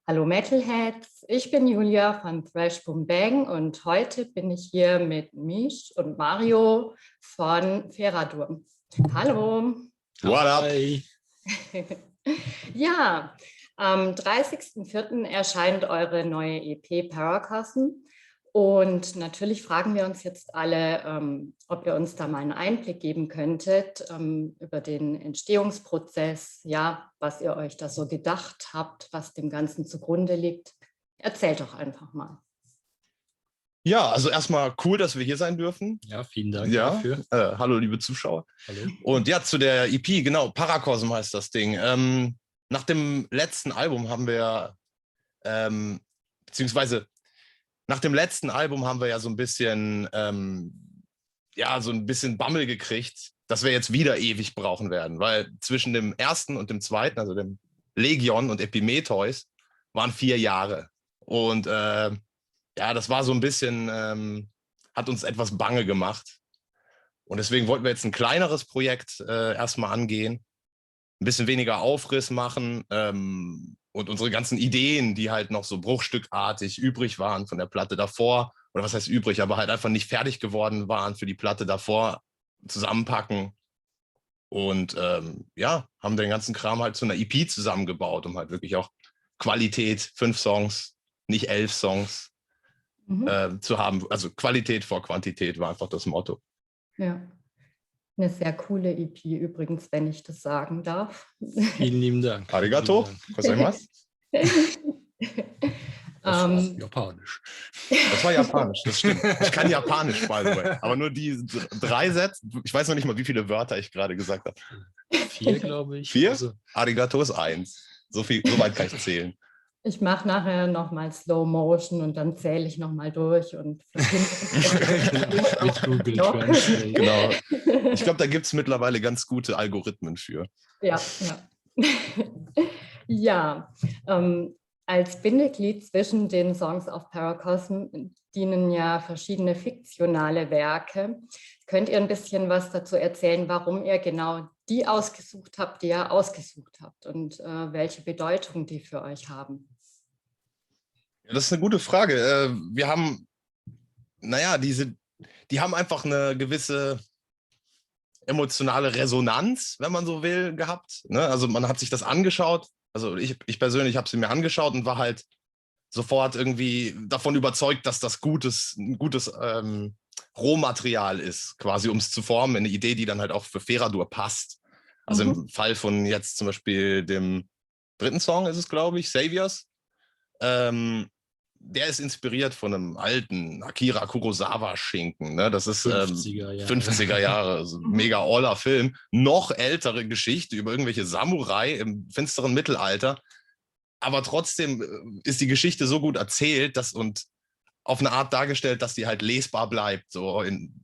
Hallo Metalheads, ich bin Julia von Thrash Boom Bang und heute bin ich hier mit Mish und Mario von Feradur. Hallo. What up? Ja, am 30.04. erscheint eure neue EP Paracosm und natürlich fragen wir uns jetzt alle, ob ihr uns da mal einen Einblick geben könntet über den Entstehungsprozess, ja, was ihr euch da so gedacht habt, was dem Ganzen zugrunde liegt. Erzählt doch einfach mal. Ja, also erstmal cool, dass wir hier sein dürfen. Ja, vielen Dank dafür. Hallo, liebe Zuschauer. Hallo. Und ja, zu der EP, genau, Paracosm heißt das Ding. Nach dem letzten Album haben wir, beziehungsweise nach dem letzten Album haben wir ja so ein bisschen, so ein bisschen Bammel gekriegt, dass wir jetzt wieder ewig brauchen werden, weil zwischen dem ersten und dem zweiten, also dem Legion und Epimetheus, waren 4 Jahre. Und das war so ein bisschen, hat uns etwas bange gemacht. Und deswegen wollten wir jetzt ein kleineres Projekt erstmal angehen, ein bisschen weniger Aufriss machen und unsere ganzen Ideen, die halt noch so bruchstückartig übrig waren von der Platte davor, oder was heißt übrig, aber halt einfach nicht fertig geworden waren für die Platte davor, zusammenpacken. Und haben den ganzen Kram halt zu einer EP zusammengebaut, um halt wirklich auch Qualität, 5 Songs, nicht 11 Songs, zu haben. Also Qualität vor Quantität war einfach das Motto. Ja, eine sehr coole EP übrigens, wenn ich das sagen darf. Vielen lieben Dank. Arigato, gozaimasu. Das war japanisch. Das war japanisch, das stimmt. Ich kann japanisch, by the way. Aber nur die 3 Sätze, ich weiß noch nicht mal, wie viele Wörter ich gerade gesagt habe. 4, glaube ich. 4? Also. Arigato ist 1. So weit kann ich zählen. Ich mache nachher nochmal Slow Motion und dann zähle ich nochmal durch und mit Google Translate. Genau. Ich glaube, da gibt es mittlerweile ganz gute Algorithmen für. Ja. Ja, als Bindeglied zwischen den Songs auf Paracosm dienen ja verschiedene fiktionale Werke. Könnt ihr ein bisschen was dazu erzählen, warum ihr genau die ausgesucht habt, die ihr ausgesucht habt und welche Bedeutung die für euch haben? Ja, das ist eine gute Frage. Wir haben, die haben einfach eine gewisse emotionale Resonanz, wenn man so will, gehabt. Ne? Also man hat sich das angeschaut. Also ich persönlich habe sie mir angeschaut und war halt sofort irgendwie davon überzeugt, dass das ein gutes Rohmaterial ist, quasi um es zu formen, eine Idee, die dann halt auch für Feradur passt. Also im Fall von jetzt zum Beispiel dem 3. Song ist es, glaube ich, Saviors. Der ist inspiriert von einem alten Akira Kurosawa-Schinken. Ne? Das ist 50er Jahre, also mega oller Film. Noch ältere Geschichte über irgendwelche Samurai im finsteren Mittelalter. Aber trotzdem ist die Geschichte so gut erzählt und auf eine Art dargestellt, dass die halt lesbar bleibt, so in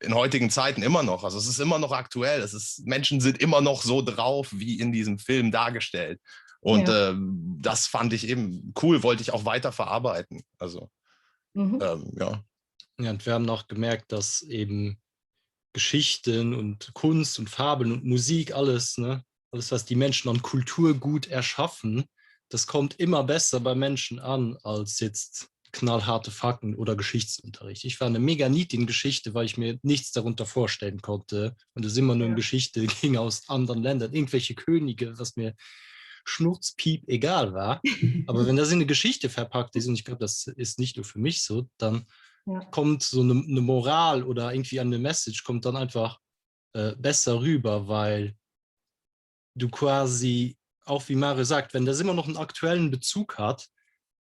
heutigen Zeiten immer noch. Also es ist immer noch aktuell. Menschen sind immer noch so drauf, wie in diesem Film dargestellt. Und das fand ich eben cool, wollte ich auch weiter verarbeiten. Also, Ja, und wir haben auch gemerkt, dass eben Geschichten und Kunst und Fabeln und Musik, alles, ne, alles, was die Menschen an Kultur gut erschaffen, das kommt immer besser bei Menschen an, als jetzt knallharte Fakten oder Geschichtsunterricht. Ich war eine mega Niet in Geschichte, weil ich mir nichts darunter vorstellen konnte. Und es immer nur um Geschichte ging aus anderen Ländern, irgendwelche Könige, was mir schnurzpiep egal war. Aber wenn das in eine Geschichte verpackt ist, und ich glaube, das ist nicht nur für mich so, dann kommt so eine Moral oder irgendwie eine Message, kommt dann einfach besser rüber, weil du quasi, auch wie Mario sagt, wenn das immer noch einen aktuellen Bezug hat,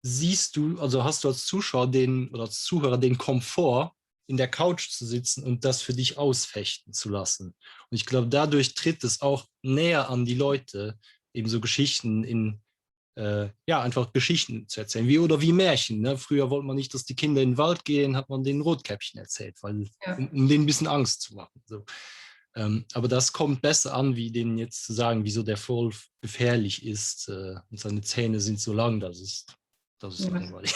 siehst du, also hast du als Zuschauer oder als Zuhörer den Komfort, in der Couch zu sitzen und das für dich ausfechten zu lassen. Und ich glaube, dadurch tritt es auch näher an die Leute, eben so Geschichten einfach Geschichten zu erzählen, wie Märchen. Ne? Früher wollte man nicht, dass die Kinder in den Wald gehen, hat man den Rotkäppchen erzählt, um denen ein bisschen Angst zu machen. So. Aber das kommt besser an, wie denen jetzt zu sagen, wieso der Wolf gefährlich ist und seine Zähne sind so lang, das ist langweilig.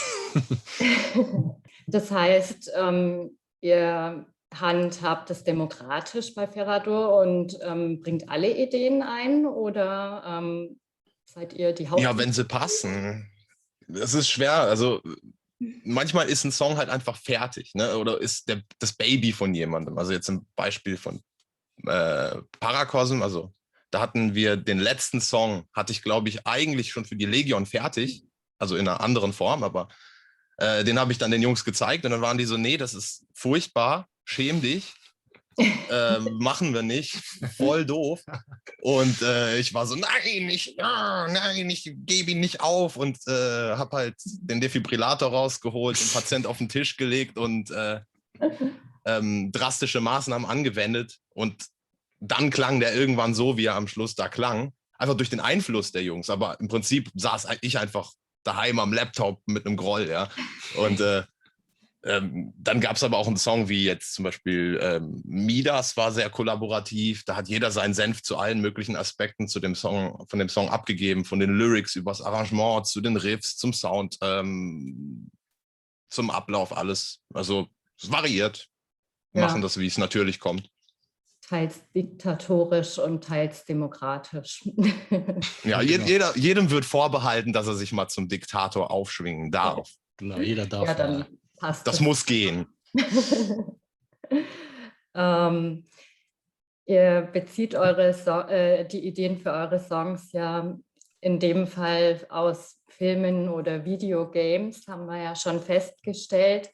Das heißt, ihr handhabt es demokratisch bei Feradur und bringt alle Ideen ein oder seid ihr die Haupt... Ja, wenn sie passen. Es ist schwer, also manchmal ist ein Song halt einfach fertig, ne? Oder ist das Baby von jemandem. Also jetzt im Beispiel von Paracosm, also da hatten wir den letzten Song, hatte ich glaube ich eigentlich schon für die Legion fertig, also in einer anderen Form, aber den habe ich dann den Jungs gezeigt und dann waren die so, nee, das ist furchtbar, schäm dich, machen wir nicht, voll doof. Und ich war so, nein, ich gebe ihn nicht auf und habe halt den Defibrillator rausgeholt, den Patient auf den Tisch gelegt und drastische Maßnahmen angewendet. Und dann klang der irgendwann so, wie er am Schluss da klang. Einfach durch den Einfluss der Jungs. Aber im Prinzip saß ich einfach daheim am Laptop mit einem Groll, ja. Und dann gab es aber auch einen Song wie jetzt zum Beispiel Midas war sehr kollaborativ. Da hat jeder seinen Senf zu allen möglichen Aspekten von dem Song abgegeben, von den Lyrics übers Arrangement, zu den Riffs, zum Sound, zum Ablauf, alles. Also es variiert. Machen das, wie es natürlich kommt. Teils diktatorisch und teils demokratisch. Ja, Genau. jedem wird vorbehalten, dass er sich mal zum Diktator aufschwingen darf. Genau, jeder darf Ja, dann mal. passt Das muss gehen. Ihr bezieht die Ideen für eure Songs ja in dem Fall aus Filmen oder Videogames, haben wir ja schon festgestellt.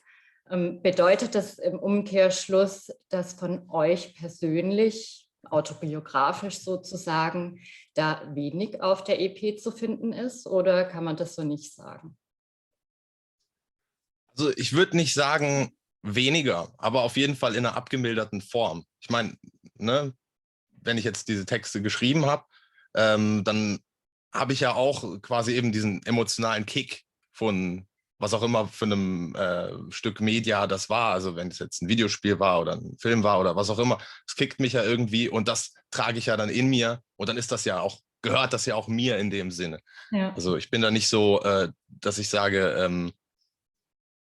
Bedeutet das im Umkehrschluss, dass von euch persönlich, autobiografisch sozusagen, da wenig auf der EP zu finden ist, oder kann man das so nicht sagen? Also ich würde nicht sagen weniger, aber auf jeden Fall in einer abgemilderten Form. Ich meine, ne, wenn ich jetzt diese Texte geschrieben habe, dann habe ich ja auch quasi eben diesen emotionalen Kick von was auch immer für einem Stück Media das war. Also wenn es jetzt ein Videospiel war oder ein Film war oder was auch immer, es kickt mich ja irgendwie und das trage ich ja dann in mir und dann ist das ja auch, gehört das ja auch mir in dem Sinne. Ja. Also ich bin da nicht so, dass ich sage,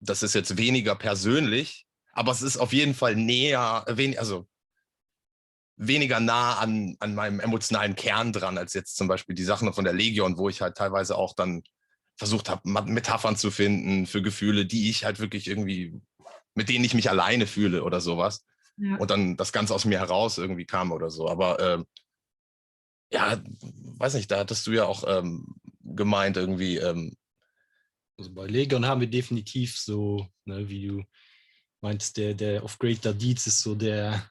das ist jetzt weniger persönlich, aber es ist auf jeden Fall also weniger nah an meinem emotionalen Kern dran, als jetzt zum Beispiel die Sachen von der Legion, wo ich halt teilweise auch dann versucht habe, Metaphern zu finden für Gefühle, die ich halt wirklich irgendwie, mit denen ich mich alleine fühle oder sowas. Ja. Und dann das Ganze aus mir heraus irgendwie kam oder so. Aber ja, weiß nicht, da hattest du ja auch gemeint irgendwie. Also bei Legion haben wir definitiv so, ne, wie du meinst, der of Greater Deeds ist so der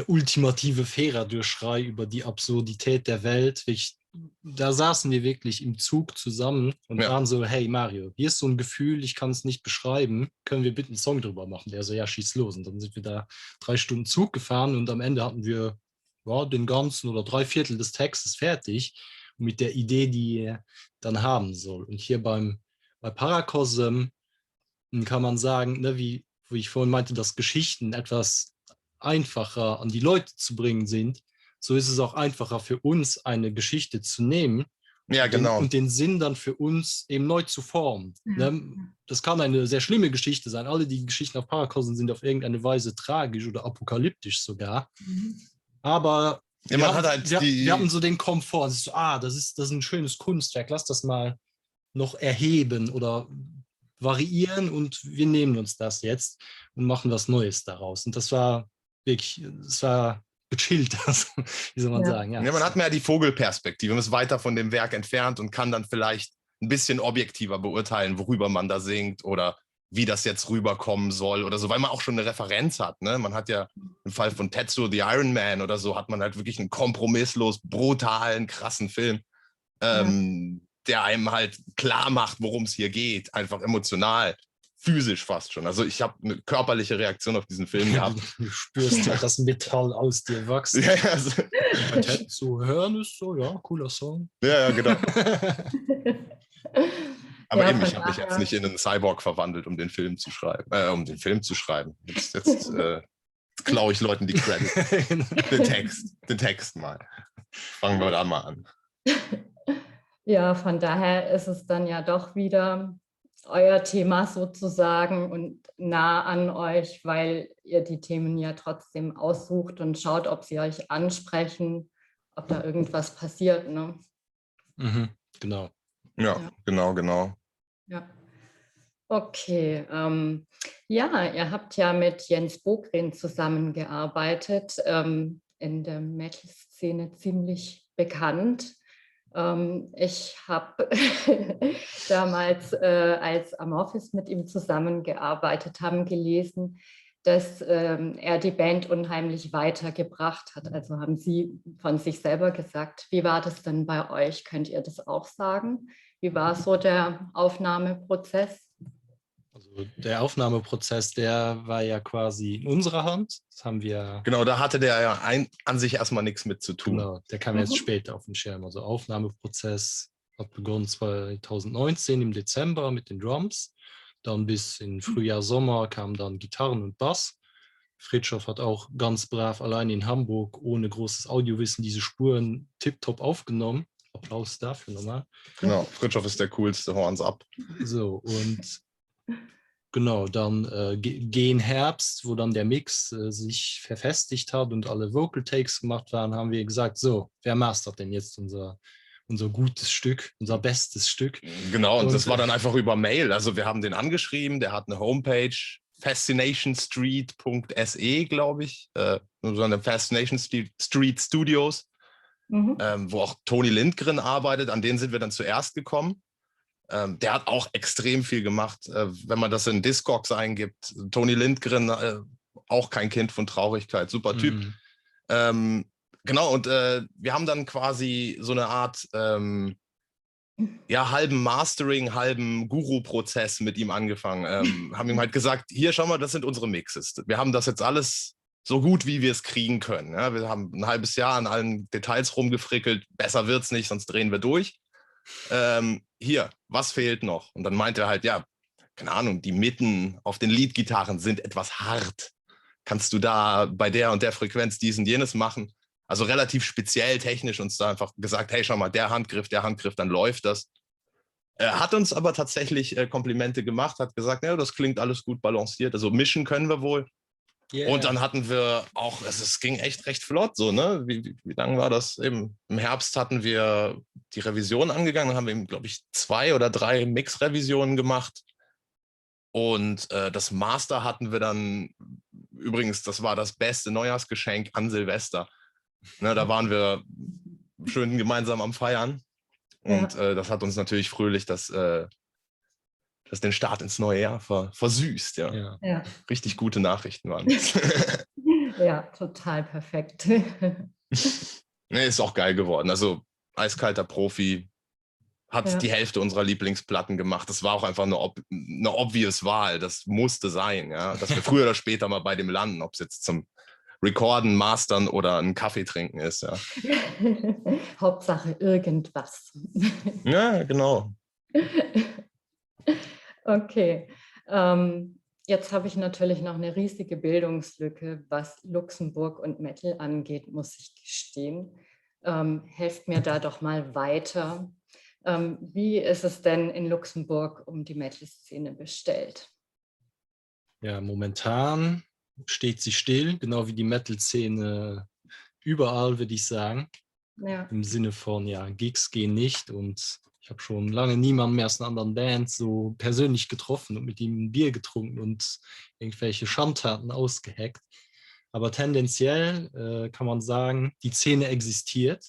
ultimative Fera-Durchschrei über die Absurdität der Welt. Da saßen wir wirklich im Zug zusammen und waren so, hey Mario, hier ist so ein Gefühl, ich kann es nicht beschreiben, können wir bitte einen Song drüber machen? Der so, ja, schieß los. Und dann sind wir da 3 Stunden Zug gefahren und am Ende hatten wir den ganzen oder 3/4 des Textes fertig mit der Idee, die er dann haben soll. Und hier bei Paracosm kann man sagen, ne, wie ich vorhin meinte, dass Geschichten etwas einfacher an die Leute zu bringen sind, so ist es auch einfacher für uns, eine Geschichte zu nehmen und den Sinn dann für uns eben neu zu formen. Ja. Ne? Das kann eine sehr schlimme Geschichte sein. Alle die Geschichten auf Paracosm sind auf irgendeine Weise tragisch oder apokalyptisch sogar. Aber Ja, wir hatten so den Komfort. So, das ist ein schönes Kunstwerk, lass das mal noch erheben oder variieren und wir nehmen uns das jetzt und machen was Neues daraus. Und das war wirklich, es war gechillt, wie soll man sagen. Ja, man hat mehr die Vogelperspektive, man ist weiter von dem Werk entfernt und kann dann vielleicht ein bisschen objektiver beurteilen, worüber man da singt oder wie das jetzt rüberkommen soll oder so, weil man auch schon eine Referenz hat. Ne? Man hat ja im Fall von Tetsuo the Iron Man oder so, hat man halt wirklich einen kompromisslos brutalen, krassen Film, der einem halt klar macht, worum es hier geht, einfach emotional, physisch fast schon. Also ich habe eine körperliche Reaktion auf diesen Film gehabt. Du spürst ja das Metall aus dir wachsen. Ja, also. Zu hören ist so, ja, cooler Song. Ja, genau. Aber eben, ich habe mich jetzt nicht in einen Cyborg verwandelt, um den Film zu schreiben. Jetzt klaue ich Leuten die Credits. den Text mal. Fangen wir da mal an. Ja, von daher ist es dann ja doch wieder euer Thema sozusagen und nah an euch, weil ihr die Themen ja trotzdem aussucht und schaut, ob sie euch ansprechen, ob da irgendwas passiert. Ne? Genau. Ja, genau. Ja. Okay, ja, ihr habt ja mit Jens Bogren zusammengearbeitet, in der Metal-Szene ziemlich bekannt. Ich habe damals, als Amorphis mit ihm zusammengearbeitet haben, gelesen, dass er die Band unheimlich weitergebracht hat. Also haben Sie von sich selber gesagt. Wie war das denn bei euch? Könnt ihr das auch sagen? Wie war so der Aufnahmeprozess? Also der Aufnahmeprozess, der war ja quasi in unserer Hand. Das haben wir. Genau, da hatte der ja an sich erstmal nichts mit zu tun. Genau, der kam jetzt später auf den Schirm. Also Aufnahmeprozess hat begonnen 2019 im Dezember mit den Drums. Dann bis in Frühjahr, Sommer kamen dann Gitarren und Bass. Fritschoff hat auch ganz brav allein in Hamburg ohne großes Audiowissen diese Spuren tiptop aufgenommen. Applaus dafür nochmal. Genau, Fritschoff ist der coolste, Horns ab. So, und genau, dann gen Herbst, wo dann der Mix sich verfestigt hat und alle Vocal Takes gemacht waren, haben wir gesagt, so, wer mastert denn jetzt unser gutes Stück, unser bestes Stück? Genau, und das war dann einfach über Mail. Also wir haben den angeschrieben, der hat eine Homepage, fascinationstreet.se, glaube ich, so eine Fascination Street Studios, wo auch Toni Lindgren arbeitet. An den sind wir dann zuerst gekommen. Der hat auch extrem viel gemacht. Wenn man das in Discogs eingibt, Toni Lindgren, auch kein Kind von Traurigkeit, super Typ. Genau, und wir haben dann quasi so eine Art halben Mastering, halben Guru-Prozess mit ihm angefangen. Haben ihm halt gesagt, hier, schau mal, das sind unsere Mixes. Wir haben das jetzt alles so gut, wie wir es kriegen können. Ja? Wir haben ein halbes Jahr an allen Details rumgefrickelt. Besser wird's nicht, sonst drehen wir durch. Hier, was fehlt noch? Und dann meinte er halt, ja, keine Ahnung, die Mitten auf den Leadgitarren sind etwas hart. Kannst du da bei der und der Frequenz dies und jenes machen? Also relativ speziell technisch uns da einfach gesagt, hey, schau mal, der Handgriff, dann läuft das. Hat uns aber tatsächlich Komplimente gemacht, hat gesagt, ja, das klingt alles gut balanciert, also mischen können wir wohl. Yeah. Und dann hatten wir auch, es ging echt recht flott so, ne? Wie lange war das? Eben im Herbst hatten wir die Revision angegangen, dann haben wir eben, glaube ich, 2 oder 3 Mix-Revisionen gemacht. Und das Master hatten wir dann, übrigens, das war das beste Neujahrsgeschenk an Silvester. Ne, da waren wir schön gemeinsam am Feiern. Und das hat uns natürlich fröhlich den Start ins neue Jahr versüßt. Ja. Richtig gute Nachrichten waren das. Ja, total perfekt. Nee, ist auch geil geworden. Also eiskalter Profi, hat die Hälfte unserer Lieblingsplatten gemacht. Das war auch einfach eine obvious Wahl. Das musste sein, ja, dass wir früher oder später mal bei dem landen, ob es jetzt zum Recorden, Mastern oder einen Kaffee trinken ist. Ja. Hauptsache irgendwas. Ja, genau. Okay. Jetzt habe ich natürlich noch eine riesige Bildungslücke, was Luxemburg und Metal angeht, muss ich gestehen. Helft mir da doch mal weiter. Wie ist es denn in Luxemburg um die Metal-Szene bestellt? Ja, momentan steht sie still, genau wie die Metal-Szene überall, würde ich sagen. Ja. Im Sinne von, ja, Gigs gehen nicht und ich habe schon lange niemanden mehr aus einer anderen Band so persönlich getroffen und mit ihm ein Bier getrunken und irgendwelche Schandtaten ausgeheckt. Aber tendenziell kann man sagen, die Szene existiert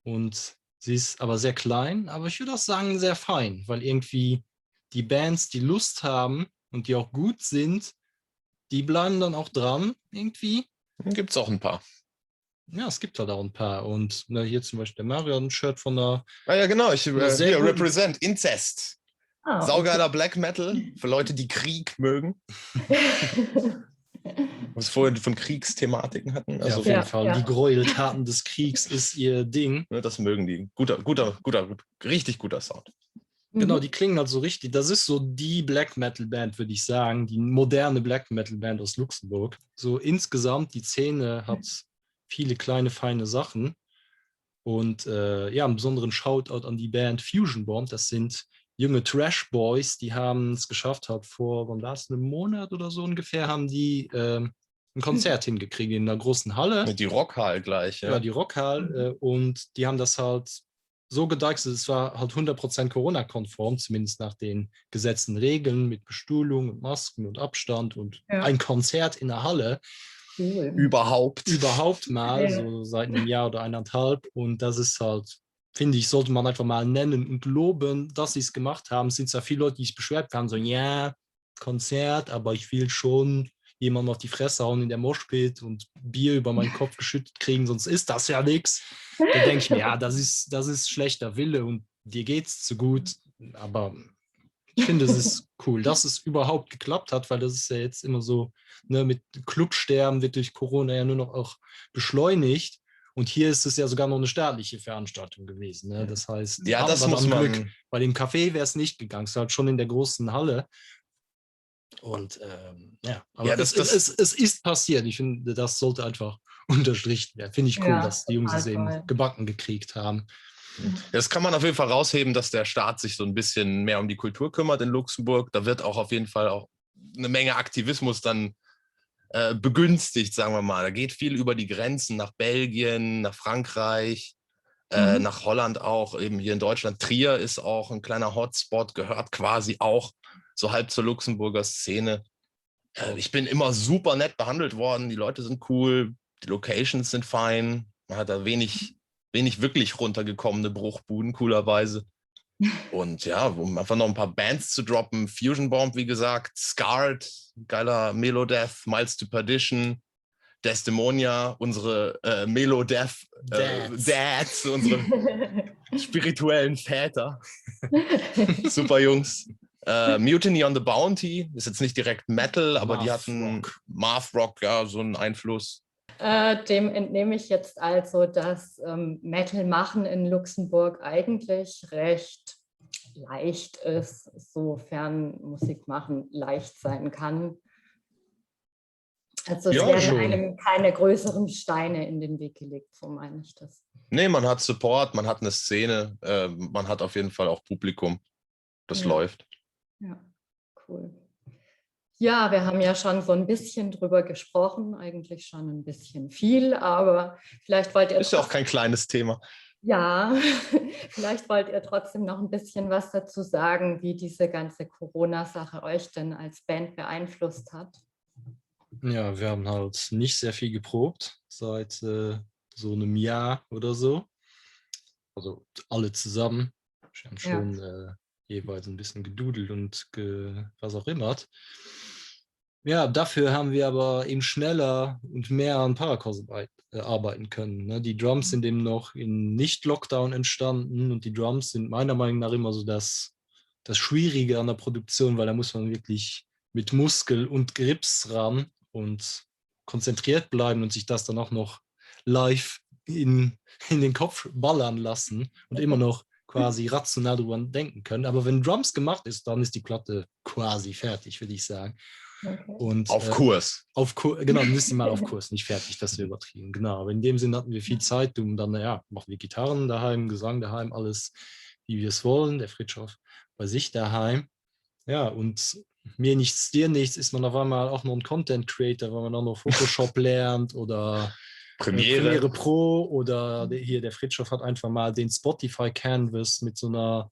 und sie ist aber sehr klein, aber ich würde auch sagen sehr fein, weil irgendwie die Bands, die Lust haben und die auch gut sind, die bleiben dann auch dran irgendwie. Gibt es auch ein paar. Ja, es gibt halt auch ein paar. Und hier zum Beispiel der Mario hat ein Shirt von einer... Ja, genau. Ich hier represent Incest. Oh, saugeiler okay. Black Metal für Leute, die Krieg mögen. Was wir vorhin von Kriegsthematiken hatten. Also ja, auf jeden Fall. Ja. Die Gräueltaten des Kriegs ist ihr Ding. Das mögen die. Richtig guter Sound. Genau, die klingen halt so richtig. Das ist so die Black Metal Band, würde ich sagen. Die moderne Black Metal Band aus Luxemburg. So insgesamt, die Szene hat viele kleine, feine Sachen. Und einen besonderen Shoutout an die Band Fusion Bomb. Das sind junge Trash Boys, die haben es geschafft, vor, wann war es, einem Monat oder so ungefähr, haben die ein Konzert hingekriegt in einer großen Halle. Die Rockhall gleich, ja. Ja, die Rockhall. Und die haben das halt so gedacht, es war halt 100% Corona-konform, zumindest nach den gesetzten Regeln mit Bestuhlung und Masken und Abstand und ein Konzert in der Halle. Cool. Überhaupt mal, Ja. so seit einem Jahr oder 1,5. Und das ist halt, finde ich, sollte man einfach mal nennen und loben, dass sie es gemacht haben. Es sind ja viele Leute, die sich beschwert haben, so, ja, Konzert, aber ich will schon jemanden auf die Fresse hauen in der Moshpit und Bier über meinen Kopf geschüttet kriegen, sonst ist das ja nichts. Da denke ich mir, ja, das ist schlechter Wille und dir geht's zu gut, aber ich finde, es ist cool, dass es überhaupt geklappt hat, weil das ist ja jetzt immer so, ne, mit Clubsterben wird durch Corona ja nur noch auch beschleunigt. Und hier ist es ja sogar noch eine staatliche Veranstaltung gewesen. Ne? Das heißt, Ja, das muss man. Glück. Bei dem Café wäre es nicht gegangen. Es war halt schon in der großen Halle. Und ja, aber Ja, es ist passiert. Ich finde, das sollte einfach unterstrichen werden. Finde ich cool, Ja, dass die Jungs es eben toll. gebacken gekriegt haben. Das kann man auf jeden Fall rausheben, dass der Staat sich so ein bisschen mehr um die Kultur kümmert in Luxemburg. Da wird auch auf jeden Fall auch eine Menge Aktivismus dann begünstigt, sagen wir mal. Da geht viel über die Grenzen nach Belgien, nach Frankreich, nach Holland auch, eben hier in Deutschland. Trier ist auch ein kleiner Hotspot, gehört quasi auch so halb zur Luxemburger Szene. Ich bin immer super nett behandelt worden. Die Leute sind cool, die Locations sind fein. Man hat da wenig wirklich runtergekommene Bruchbuden, coolerweise. Und ja, um einfach noch ein paar Bands zu droppen. Fusion Bomb, wie gesagt, Scarred, geiler Melodeath, Miles to Perdition, Desdemonia, unsere Melodeath Dads, unsere spirituellen Väter. Super Jungs. Mutiny on the Bounty ist jetzt nicht direkt Metal, aber die hatten Math Rock, ja, so einen Einfluss. Dem entnehme ich jetzt also, dass Metal machen in Luxemburg eigentlich recht leicht ist, sofern Musik machen leicht sein kann. Also es werden einem keine größeren Steine in den Weg gelegt, so meine ich das. Nee, man hat Support, man hat eine Szene, man hat auf jeden Fall auch Publikum. Das läuft. Ja, cool. Ja, wir haben ja schon so ein bisschen drüber gesprochen, eigentlich schon ein bisschen viel, aber vielleicht wollt ihr... Ist ja auch kein kleines Thema. Ja, vielleicht wollt ihr trotzdem noch ein bisschen was dazu sagen, wie diese ganze Corona-Sache euch denn als Band beeinflusst hat. Ja, wir haben halt nicht sehr viel geprobt seit so einem Jahr oder so. Also alle zusammen. Wir haben schon jeweils ein bisschen gedudelt und was auch immer. Ja, dafür haben wir aber eben schneller und mehr an Paracos arbeiten können. Ne? Die Drums sind eben noch in Nicht-Lockdown entstanden und die Drums sind meiner Meinung nach immer so das Schwierige an der Produktion, weil da muss man wirklich mit Muskel und Grips ran und konzentriert bleiben und sich das dann auch noch live in den Kopf ballern lassen und immer noch quasi rational drüber denken können. Aber wenn Drums gemacht ist, dann ist die Platte quasi fertig, würde ich sagen. Okay. Und, auf Kurs. Genau, müsste mal auf Kurs, nicht fertig, das wäre übertrieben. Genau, aber in dem Sinn hatten wir viel Zeit, um dann, machen wir Gitarren daheim, Gesang daheim, alles, wie wir es wollen. Der Fritschoff bei sich daheim. Ja, und mir nichts, dir nichts, ist man auf einmal auch noch ein Content Creator, weil man dann noch Photoshop lernt oder Premiere Pro oder der Fritschoff hat einfach mal den Spotify Canvas mit so einer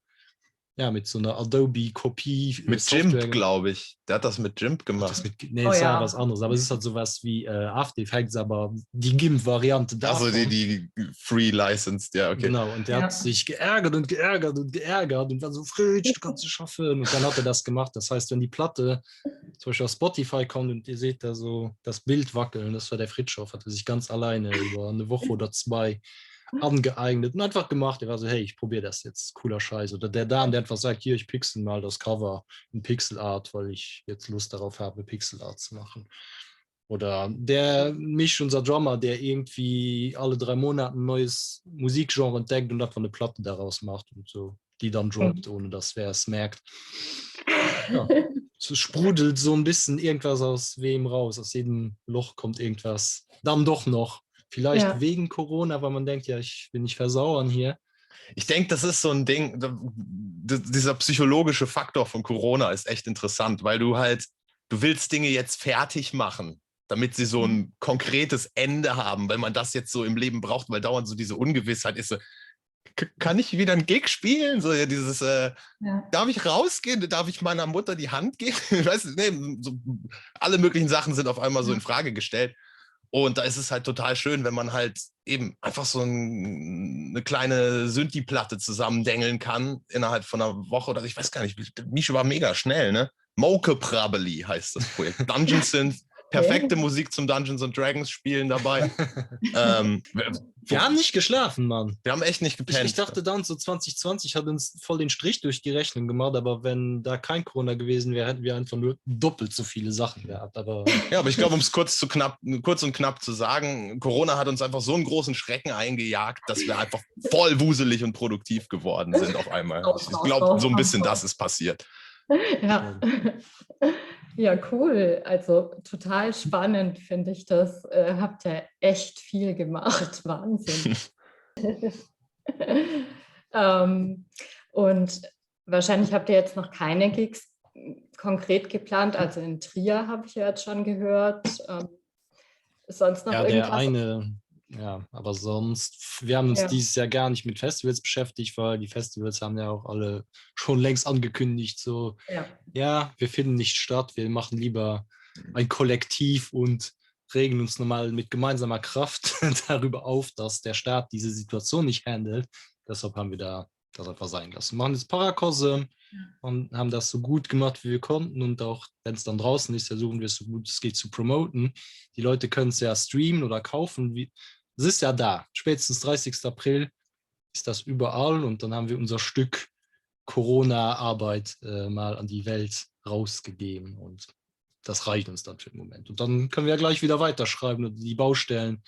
Adobe-Kopie. Mit GIMP, glaube ich. Der hat das mit GIMP gemacht. Das ist ja was anderes, aber es ist halt sowas wie After Effects, aber die GIMP-Variante davon. Also die Free Licensed, ja, okay. Genau, und der hat sich geärgert und war so, Fritsch, du kannst es schaffen. Und dann hat er das gemacht. Das heißt, wenn die Platte zum Beispiel auf Spotify kommt und ihr seht da so das Bild wackeln, das war der Fritschoff, hat er sich ganz alleine über eine Woche oder 2 angeeignet und einfach gemacht. Er war so, hey, ich probiere das jetzt, cooler Scheiß. Oder der einfach sagt, hier, ich pixel mal das Cover in Pixelart, weil ich jetzt Lust darauf habe, Pixelart zu machen. Oder der Misch, unser Drummer, der irgendwie alle 3 Monate ein neues Musikgenre entdeckt und davon eine Platte daraus macht und so, die dann droppt, ohne dass wer es merkt. Ja. Es sprudelt so ein bisschen irgendwas aus wem raus. Aus jedem Loch kommt irgendwas. Dann doch noch. Vielleicht wegen Corona, weil man denkt, ja, ich will nicht versauern hier. Ich denke, das ist so ein Ding, dieser psychologische Faktor von Corona ist echt interessant, weil du willst Dinge jetzt fertig machen, damit sie so ein konkretes Ende haben, weil man das jetzt so im Leben braucht, weil dauernd so diese Ungewissheit ist so, kann ich wieder einen Gig spielen? So, ja, dieses, Ja. darf ich rausgehen? Darf ich meiner Mutter die Hand geben? Ich weiß nicht, nee, so, alle möglichen Sachen sind auf einmal so in Frage gestellt. Und da ist es halt total schön, wenn man halt eben einfach so eine kleine Synthi-Platte zusammendengeln kann innerhalb von einer Woche oder ich weiß gar nicht, Mische war mega schnell, ne? Moke Prabeli heißt das Projekt. Dungeon Synth, perfekte Musik zum Dungeons and Dragons spielen dabei. Wir haben nicht geschlafen, Mann. Wir haben echt nicht gepennt. Ich dachte dann, so 2020 hat uns voll den Strich durch die Rechnung gemacht, aber wenn da kein Corona gewesen wäre, hätten wir einfach nur doppelt so viele Sachen gehabt. Aber ja, aber ich glaube, um es kurz und knapp zu sagen, Corona hat uns einfach so einen großen Schrecken eingejagt, dass wir einfach voll wuselig und produktiv geworden sind auf einmal. Ich glaube, so ein bisschen das ist passiert. Ja. Ja, cool. Also total spannend finde ich das. Habt ihr echt viel gemacht. Wahnsinn. Und wahrscheinlich habt ihr jetzt noch keine Gigs konkret geplant. Also in Trier habe ich ja jetzt schon gehört. Sonst noch irgendwas? Ja, aber sonst, wir haben uns dieses Jahr gar nicht mit Festivals beschäftigt, weil die Festivals haben ja auch alle schon längst angekündigt, so, ja, wir finden nicht statt, wir machen lieber ein Kollektiv und regen uns nochmal mit gemeinsamer Kraft darüber auf, dass der Staat diese Situation nicht handelt. Deshalb haben wir da das einfach sein lassen. Wir machen jetzt Paracosm und haben das so gut gemacht, wie wir konnten und auch, wenn es dann draußen ist, versuchen wir es so gut es geht zu promoten. Die Leute können es ja streamen oder kaufen, es ist ja da. Spätestens 30. April ist das überall und dann haben wir unser Stück Corona-Arbeit mal an die Welt rausgegeben und das reicht uns dann für den Moment. Und dann können wir ja gleich wieder weiterschreiben und die Baustellen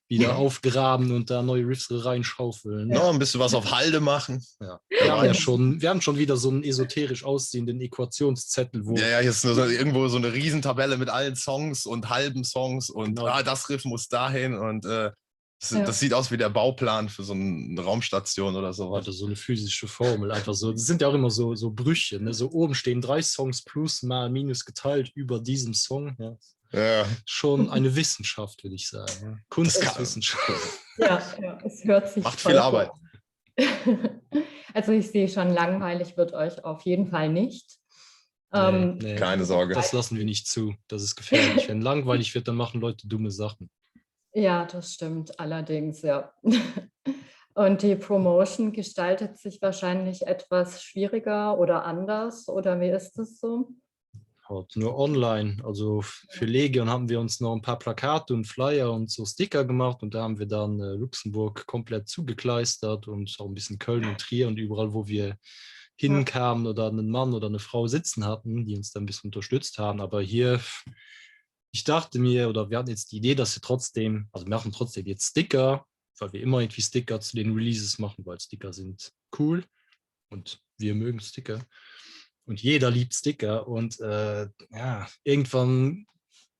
wieder aufgraben und da neue Riffs reinschaufeln. Ja, ein bisschen was auf Halde machen. Ja. Wir haben schon wieder so einen esoterisch aussehenden Äquationszettel, wo. Ja, hier ist irgendwo so eine Riesentabelle mit allen Songs und halben Songs und das Riff muss dahin und das sieht aus wie der Bauplan für so eine Raumstation oder sowas. Oder so eine physische Formel, einfach so. Das sind ja auch immer so Brüche, ne? So oben stehen 3 Songs plus mal minus geteilt über diesem Song. Ja. Ja. Schon eine Wissenschaft, würde ich sagen. Ja. Kunstwissenschaft. Ja, es hört sich. Macht viel Arbeit. Also ich sehe schon, langweilig wird euch auf jeden Fall nicht. Nee, keine Sorge. Das lassen wir nicht zu. Das ist gefährlich. Wenn langweilig wird, dann machen Leute dumme Sachen. Ja, das stimmt allerdings, ja. Und die Promotion gestaltet sich wahrscheinlich etwas schwieriger oder anders, oder wie ist das so? Nur online. Also für Legion haben wir uns noch ein paar Plakate und Flyer und so Sticker gemacht und da haben wir dann Luxemburg komplett zugekleistert und auch ein bisschen Köln und Trier und überall, wo wir hinkamen oder einen Mann oder eine Frau sitzen hatten, die uns da ein bisschen unterstützt haben. Aber hier, ich dachte mir, oder wir hatten jetzt die Idee, dass wir machen trotzdem jetzt Sticker, weil wir immer irgendwie Sticker zu den Releases machen, weil Sticker sind cool und wir mögen Sticker. Und jeder liebt Sticker und irgendwann,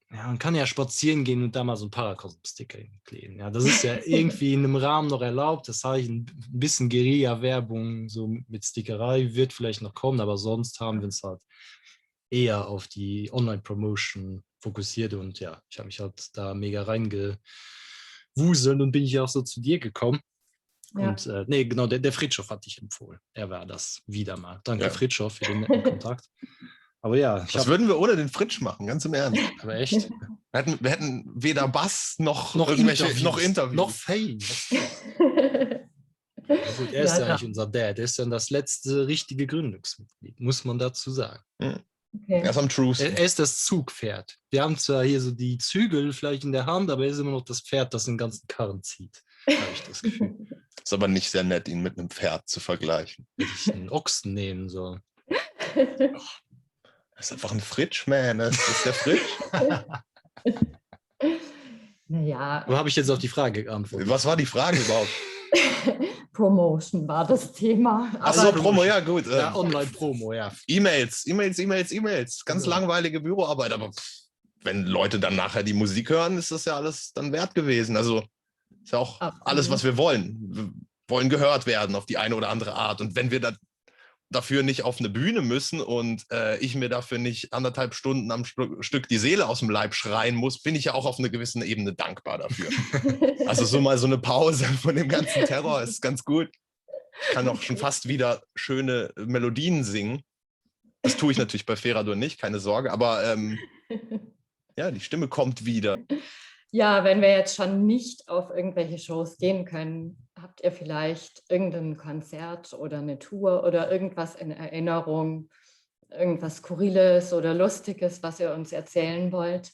man kann ja spazieren gehen und da mal so ein Paracosm-Sticker kleben. Ja, das ist ja irgendwie in einem Rahmen noch erlaubt. Das heißt, ein bisschen Guerilla-Werbung so mit Stickerei wird vielleicht noch kommen, aber sonst haben wir uns halt eher auf die Online-Promotion fokussiert und ja, ich habe mich halt da mega reingewuselt und bin ich auch so zu dir gekommen. Ja. Und genau, der Fritjof hat dich empfohlen. Er war das wieder mal. Danke, Fritjof, für den netten Kontakt. Aber ja. Was würden wir ohne den Fritsch machen, ganz im Ernst? Aber echt? Wir hätten weder Bass noch Interviews. Noch Fame. Also, er ist ja eigentlich unser Dad. Er ist dann das letzte richtige Gründungsmitglied, muss man dazu sagen. Okay. Er ist am Truth. Er ist das Zugpferd. Wir haben zwar hier so die Zügel vielleicht in der Hand, aber er ist immer noch das Pferd, das den ganzen Karren zieht. Habe ich das Gefühl. Ist aber nicht sehr nett, ihn mit einem Pferd zu vergleichen. Hätte ich einen Ochsen nehmen sollen. Das ist einfach ein Fritsch, man. Das ist der Fritsch. Naja. Wo habe ich jetzt auf die Frage geantwortet? Was war die Frage überhaupt? Promotion war das Thema. Achso, Promo, ja gut. Ja, Online-Promo, ja. E-Mails. Ganz langweilige Büroarbeit. Aber wenn Leute dann nachher die Musik hören, ist das ja alles dann wert gewesen. Also ist ja auch alles, was wir wollen. Wir wollen gehört werden auf die eine oder andere Art. Und wenn wir dafür nicht auf eine Bühne müssen und ich mir dafür nicht 1,5 Stunden am Stück die Seele aus dem Leib schreien muss, bin ich ja auch auf einer gewissen Ebene dankbar dafür. Also so mal so eine Pause von dem ganzen Terror ist ganz gut. kann auch schon fast wieder schöne Melodien singen. Das tue ich natürlich bei Ferradur nicht, keine Sorge, aber ja, die Stimme kommt wieder. Ja, wenn wir jetzt schon nicht auf irgendwelche Shows gehen können, habt ihr vielleicht irgendein Konzert oder eine Tour oder irgendwas in Erinnerung, irgendwas Skurriles oder Lustiges, was ihr uns erzählen wollt?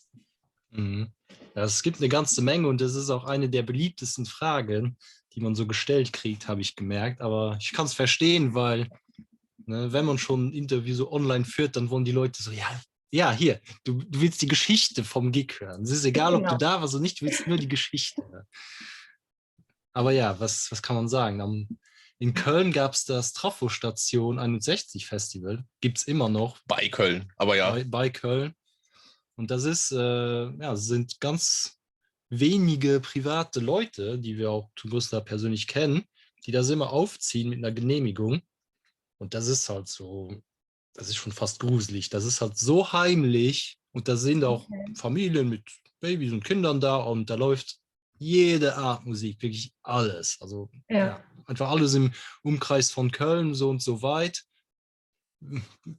Mhm. Ja, es gibt eine ganze Menge und das ist auch eine der beliebtesten Fragen, die man so gestellt kriegt, habe ich gemerkt. Aber ich kann es verstehen, weil wenn man schon ein Interview so online führt, dann wollen die Leute so, ja, hier, du willst die Geschichte vom Gig hören. Es ist egal, ob du Genau. da warst oder nicht, du willst nur die Geschichte hören. Aber ja, was kann man sagen? In Köln gab es das Trafo-Station 61 Festival, gibt es immer noch Bei Köln, aber ja. bei Köln. Und das sind ganz wenige private Leute, die wir auch zum Großteil persönlich kennen, die das immer aufziehen mit einer Genehmigung. Und das ist halt so, das ist schon fast gruselig. Das ist halt so heimlich und da sind auch Familien mit Babys und Kindern da und da läuft jede Art Musik, wirklich alles. Also Ja. einfach alles im Umkreis von Köln, so und so weit.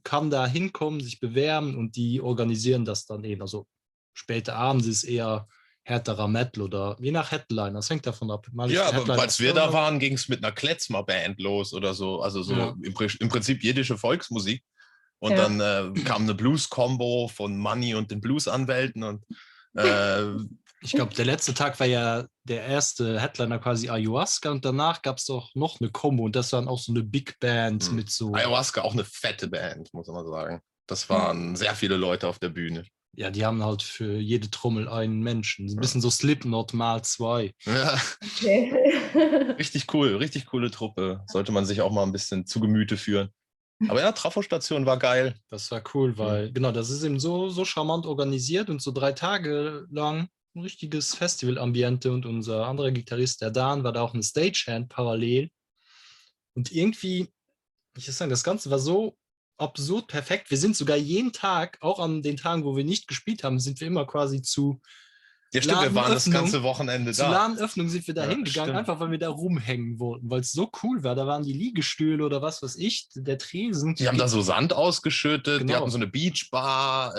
Kann da hinkommen, sich bewerben und die organisieren das dann eben. Also später abends ist eher härterer Metal oder je nach Headliner, das hängt davon ab. Ja, aber als wir da waren, ging es mit einer Klezmer-Band los oder so. Also so Ja. im Prinzip jiddische Volksmusik. Und Ja. dann kam eine Blues-Kombo von Money und den Blues-Anwälten. Und ich glaube, der letzte Tag war ja der erste Headliner quasi Ayahuasca und danach gab es doch noch eine Kombo und das war dann auch so eine Big Band mit so. Ayahuasca auch eine fette Band, muss man sagen. Das waren sehr viele Leute auf der Bühne. Ja, die haben halt für jede Trommel einen Menschen. Ein bisschen so Slipknot mal 2. Ja. Okay. Richtig coole Truppe. Sollte man sich auch mal ein bisschen zu Gemüte führen. Aber ja, Trafostation war geil. Das war cool, weil genau, das ist eben so charmant organisiert und so 3 Tage lang ein richtiges Festival-Ambiente und unser anderer Gitarrist, der Dan, war da auch ein Stagehand parallel. Und irgendwie, ich muss sagen, das Ganze war so absurd perfekt. Wir sind sogar jeden Tag, auch an den Tagen, wo wir nicht gespielt haben, sind wir immer quasi zu Ja, stimmt, wir waren das ganze Wochenende zur da. Ladenöffnung sind wir da hingegangen, stimmt. einfach weil wir da rumhängen wollten, weil es so cool war. Da waren die Liegestühle oder was weiß ich, der Tresen. Die haben da so Sand ausgeschüttet, Genau. Die hatten so eine Beachbar,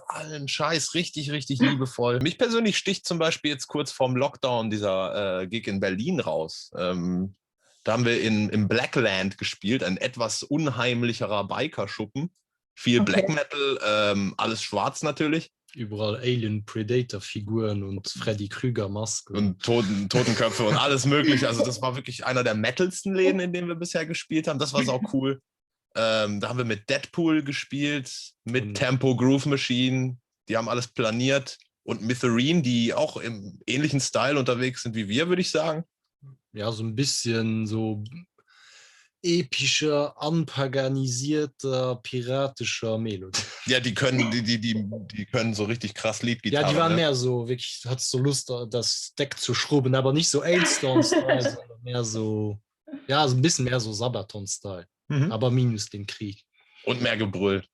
allen Scheiß, richtig liebevoll. Mich persönlich sticht zum Beispiel jetzt kurz vorm Lockdown dieser Gig in Berlin raus. Da haben wir im Blackland gespielt, ein etwas unheimlicherer Bikerschuppen. Viel Black Metal, alles schwarz natürlich. Überall Alien-Predator-Figuren und Freddy Krüger-Maske. Und Totenköpfe und alles mögliche. Also das war wirklich einer der metalsten Läden, in denen wir bisher gespielt haben. Das war sau cool. Da haben wir mit Deadpool gespielt, mit Tempo Groove Machine. Die haben alles planiert. Und Mitherine, die auch im ähnlichen Style unterwegs sind wie wir, würde ich sagen. Ja, so ein bisschen so epischer, anpaganisierter, piratischer Melodie. Ja, die können so richtig krass Leadgitarre. Ja, die waren mehr so, wirklich, hattest so Lust, das Deck zu schrubben, aber nicht so Ailstone-Style, sondern mehr so, ja, so ein bisschen mehr so Sabaton-Style, aber minus den Krieg. Und mehr Gebrüll.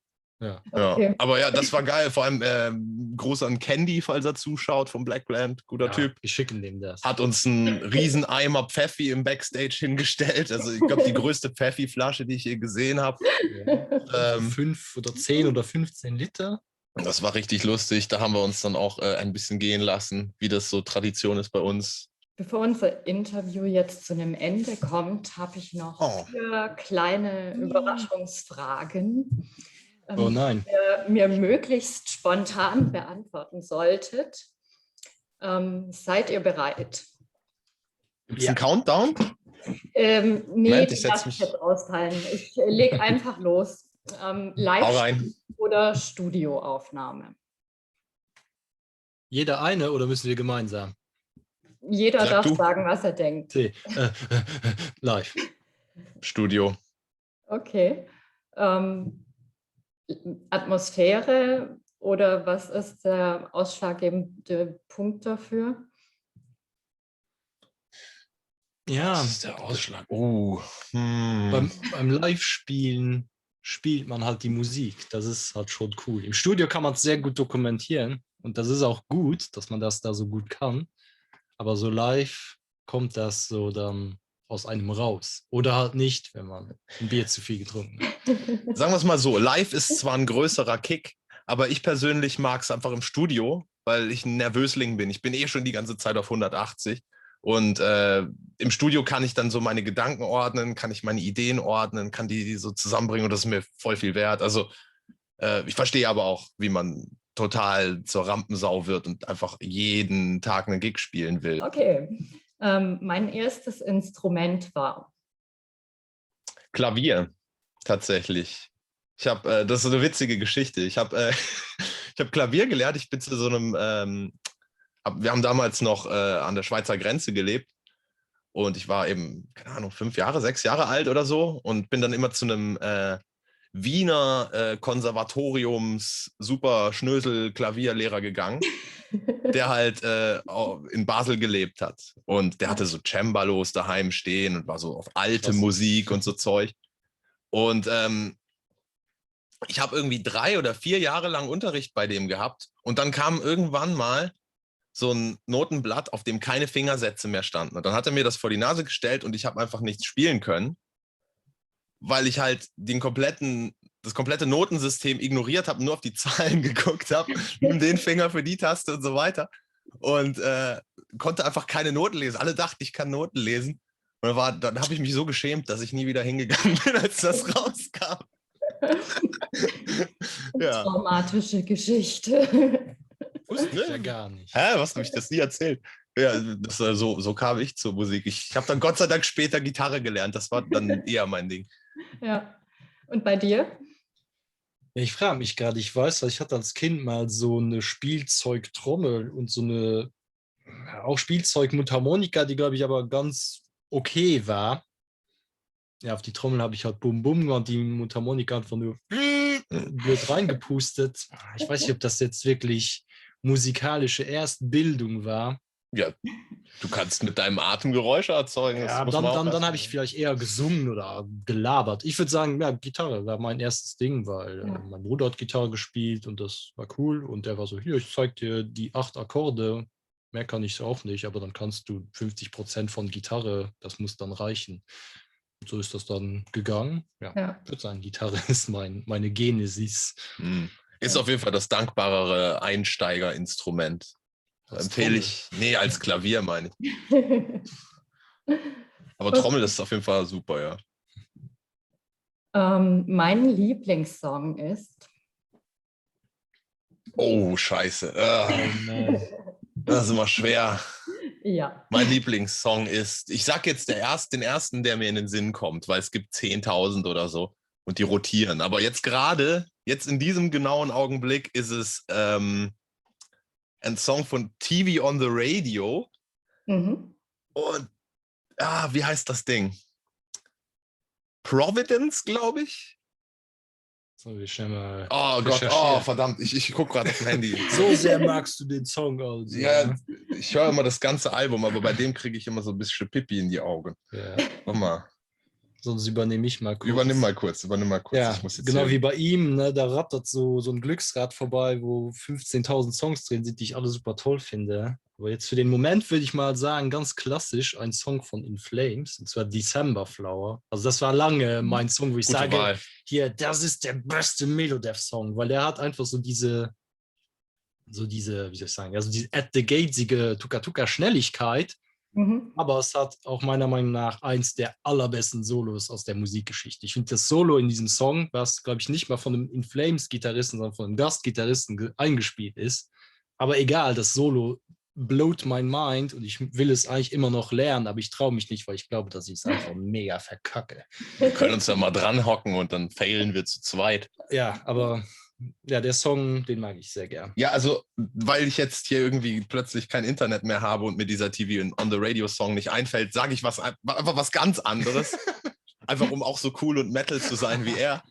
Ja. Okay. Ja. Aber ja, das war geil. Vor allem Gruß an Candy, falls er zuschaut, vom Blackland. Guter Typ. Wir schicken dem das. Hat uns einen riesen Eimer Pfeffi im Backstage hingestellt. Also ich glaube, die größte Pfeffi-Flasche, die ich je gesehen habe. Ja. 5 oder 10 oder 15 Liter. Das war richtig lustig. Da haben wir uns dann auch ein bisschen gehen lassen, wie das so Tradition ist bei uns. Bevor unser Interview jetzt zu einem Ende kommt, habe ich noch 4 kleine Überraschungsfragen. Oh nein. Die ihr mir möglichst spontan beantworten solltet. Seid ihr bereit? Gibt es einen Countdown? Nee, Moment, ich das setz mich. jetzt austeilen. Ich lege einfach los. Hau Live rein. oder Studioaufnahme? Jeder eine oder müssen wir gemeinsam? Jeder Sag darf du. sagen, was er denkt. Live. Studio. Okay. Atmosphäre oder was ist der ausschlaggebende Punkt dafür? Ja. Das ist der Ausschlag. Beim Live-Spielen spielt man halt die Musik. Das ist halt schon cool. Im Studio kann man es sehr gut dokumentieren und das ist auch gut, dass man das da so gut kann. Aber so live kommt das so dann aus einem raus. Oder halt nicht, wenn man ein Bier zu viel getrunken hat. Sagen wir es mal so, live ist zwar ein größerer Kick, aber ich persönlich mag es einfach im Studio, weil ich ein Nervösling bin. Ich bin schon die ganze Zeit auf 180 und im Studio kann ich dann so meine Gedanken ordnen, kann ich meine Ideen ordnen, kann die so zusammenbringen und das ist mir voll viel wert. Also ich verstehe aber auch, wie man total zur Rampensau wird und einfach jeden Tag einen Gig spielen will. Okay, mein erstes Instrument war? Klavier, tatsächlich. Das ist eine witzige Geschichte. Ich habe ich hab Klavier gelernt. Ich bin zu so einem, wir haben damals noch an der Schweizer Grenze gelebt und ich war eben, keine Ahnung, 6 Jahre alt oder so und bin dann immer zu einem Wiener Konservatoriums super Schnösel Klavierlehrer gegangen, der halt in Basel gelebt hat. Und der hatte so Cembalos daheim stehen und war so auf alte Musik und so Zeug. Und ich habe irgendwie 3 oder 4 Jahre lang Unterricht bei dem gehabt. Und dann kam irgendwann mal so ein Notenblatt, auf dem keine Fingersätze mehr standen. Und dann hat er mir das vor die Nase gestellt und ich habe einfach nichts spielen können, weil ich halt das komplette Notensystem ignoriert habe, nur auf die Zahlen geguckt habe, nimm den Finger für die Taste und so weiter und konnte einfach keine Noten lesen. Alle dachten, ich kann Noten lesen. Und dann habe ich mich so geschämt, dass ich nie wieder hingegangen bin, als das rauskam. Ja. Traumatische Geschichte. Wusste ich ja gar nicht. Hä, was habe ich das nie erzählt? Ja, so kam ich zur Musik. Ich habe dann Gott sei Dank später Gitarre gelernt. Das war dann eher mein Ding. Ja. Und bei dir? Ja, ich frage mich gerade, ich weiß, ich hatte als Kind mal so eine Spielzeugtrommel und so eine auch Spielzeugmundharmonika, die glaube ich aber ganz okay war. Ja, auf die Trommel habe ich halt Bum Bum gemacht, die Mundharmonika einfach nur blöd reingepustet. Ich weiß nicht, ob das jetzt wirklich musikalische Erstbildung war. Ja, du kannst mit deinem Atem Geräusche erzeugen. Ja, dann habe ich vielleicht eher gesungen oder gelabert. Ich würde sagen, ja, Gitarre war mein erstes Ding, weil mein Bruder hat Gitarre gespielt und das war cool. Und der war so, hier, ich zeig dir die 8 Akkorde. Mehr kann ich auch nicht, aber dann kannst du 50% von Gitarre, das muss dann reichen. Und so ist das dann gegangen. Ja. Ich würde sagen, Gitarre ist meine Genesis. Ist auf jeden Fall das dankbarere Einsteigerinstrument. Empfehle ich. Nee, als Klavier meine ich. Aber Trommel ist auf jeden Fall super, ja. Mein Lieblingssong ist? Oh, scheiße. Das ist immer schwer. Ja. Mein Lieblingssong ist, ich sag jetzt den ersten, der mir in den Sinn kommt, weil es gibt 10.000 oder so und die rotieren. Aber jetzt in diesem genauen Augenblick ist es ein Song von TV on the Radio. Und wie heißt das Ding? Providence, glaube ich. So, wir schnell mal. Oh Gott, oh verdammt, ich gucke gerade auf dem Handy. So sehr magst du den Song also. Ja, ich höre immer das ganze Album, aber bei dem kriege ich immer so ein bisschen Pipi in die Augen. Ja. Guck mal. Sonst übernehme ich mal kurz. Übernimm mal kurz. Ja, ich muss jetzt genau wie bei ihm, ne, da rattert so ein Glücksrad vorbei, wo 15.000 Songs drin sind, die ich alle super toll finde. Aber jetzt für den Moment würde ich mal sagen, ganz klassisch, ein Song von In Flames, und zwar December Flower. Also das war lange mein Song, wo ich Gute sage, Wahl. hier, das ist der beste Melodeath-Song, weil der hat einfach so diese, wie soll ich sagen, also diese at the gatesige Tuka-Tuka-Schnelligkeit. Aber es hat auch meiner Meinung nach eins der allerbesten Solos aus der Musikgeschichte. Ich finde das Solo in diesem Song, was, glaube ich, nicht mal von einem In Flames-Gitarristen, sondern von einem Gastgitarristen eingespielt ist. Aber egal, das Solo blowt my mind und ich will es eigentlich immer noch lernen, aber ich traue mich nicht, weil ich glaube, dass ich es einfach mega verkacke. Wir können uns da mal dran hocken und dann failen wir zu zweit. Ja, aber ja, der Song, den mag ich sehr gern. Ja, also, weil ich jetzt hier irgendwie plötzlich kein Internet mehr habe und mir dieser TV on the Radio Song nicht einfällt, sage ich einfach was ganz anderes. Einfach um auch so cool und Metal zu sein wie er.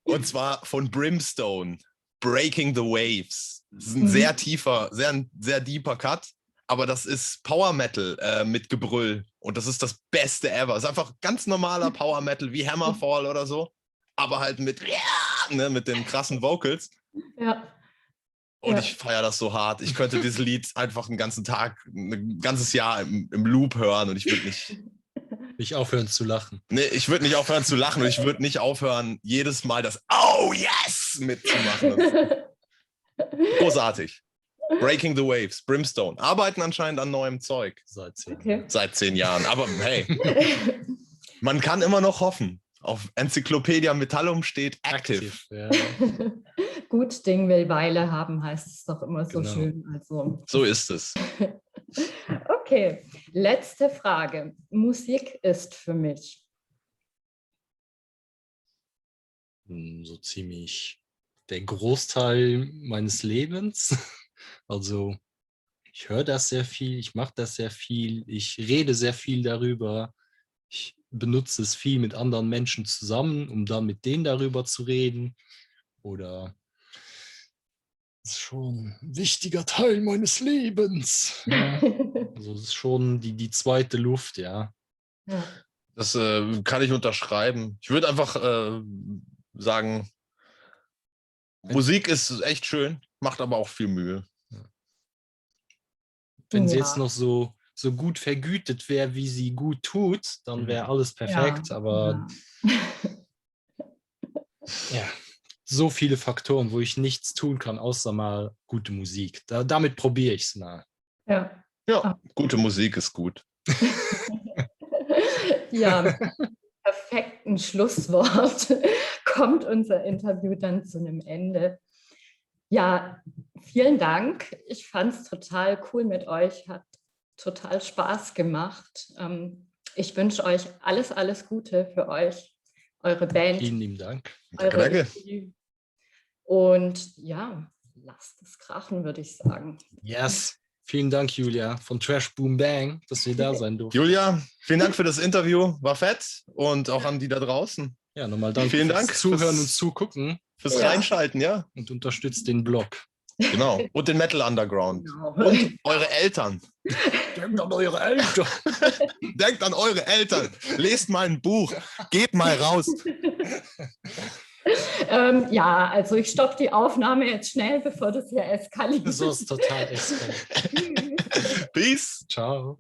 Und zwar von Brimstone, Breaking the Waves. Das ist ein sehr tiefer, sehr deeper Cut, aber das ist Power Metal mit Gebrüll und das ist das Beste ever. Es ist einfach ganz normaler Power Metal wie Hammerfall oder so, aber halt mit den krassen Vocals. Ja. Und ich feiere das so hart. Ich könnte dieses Lied einfach einen ganzen Tag, ein ganzes Jahr im Loop hören und ich würde Nicht aufhören zu lachen. Nee, ich würde nicht aufhören zu lachen und ich würde nicht aufhören, jedes Mal das Oh yes mitzumachen. Großartig. Breaking the Waves, Brimstone. Arbeiten anscheinend an neuem Zeug. Seit 10 Jahren. Aber hey, man kann immer noch hoffen. Auf Enzyklopädia Metallum steht active. Ja. Gut Ding will Weile haben, heißt es doch immer so Genau. schön. Also. So ist es. Okay, letzte Frage. Musik ist für mich. So ziemlich der Großteil meines Lebens. Also ich höre das sehr viel, ich mache das sehr viel, ich rede sehr viel darüber. Ich benutze es viel mit anderen Menschen zusammen, um dann mit denen darüber zu reden. Oder das ist schon ein wichtiger Teil meines Lebens. Ja. Also es ist schon die zweite Luft, ja. Ja. Das kann ich unterschreiben. Ich würde einfach sagen, Musik ist echt schön, macht aber auch viel Mühe. Wenn sie jetzt noch so gut vergütet wäre, wie sie gut tut, dann wäre alles perfekt. Ja. Aber ja, so viele Faktoren, wo ich nichts tun kann, außer mal gute Musik. Damit probiere ich es mal. Ja. Ja, gute Musik ist gut. Ja, mit dem perfekten Schlusswort kommt unser Interview dann zu einem Ende. Ja, vielen Dank. Ich fand es total cool mit euch, hat total Spaß gemacht. Ich wünsche euch alles Gute für euch, eure Band. Vielen lieben Dank. Danke. Und ja, lasst es krachen, würde ich sagen. Yes. Vielen Dank, Julia, von Trash Boom Bang, dass wir da sein durften. Julia, vielen Dank für das Interview. War fett. Und auch an die da draußen. Ja, nochmal danke Vielen Dank fürs Zuhören und Zugucken. Fürs Reinschalten, ja. Und unterstützt den Blog. Genau. Und den Metal Underground. Genau. Und eure Eltern. Denkt an eure Eltern. Denkt an eure Eltern. Lest mal ein Buch. Geht mal raus. Ja, also ich stoppe die Aufnahme jetzt schnell, bevor das hier eskaliert. So ist total eskaliert. Peace. Ciao.